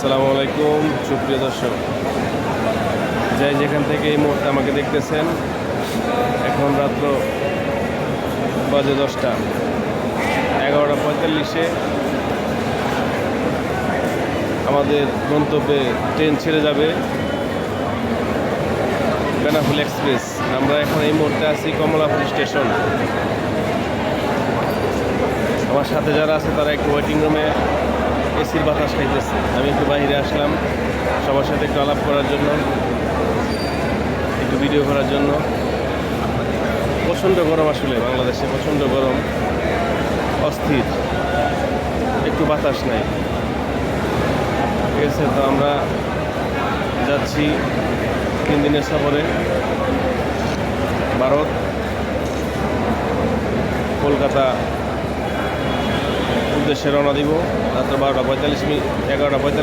আসসালামু আলাইকুম সুপ্রিয় দর্শক, যাই যেখান থেকে এই মুহূর্তে আমাকে দেখতেছেন, এখন রাত্র বাজে 10টা, 11:45-এ আমাদের গন্তব্যে ট্রেন ছেড়ে যাবে বেনাপোল এক্সপ্রেস। আমরা এখন এই মুহূর্তে আছি কমলাপুর স্টেশন। আমার সাথে যারা আছে তারা একটু ওয়েটিং রুমে এসির বাতাস খাইতেছে। আমি একটু বাইরে আসলাম সবার সাথে একটু আলাপ করার জন্য, একটু ভিডিও করার জন্য। প্রচণ্ড গরম, আসলে বাংলাদেশে প্রচণ্ড গরম, অস্থির, একটু বাতাস নাই। ঠিক আছে, তো আমরা যাচ্ছি 3 দিনের সফরে ভারত, কলকাতা উদ্দেশ্যে রওনা দিব রাত্র 12:45, 11:45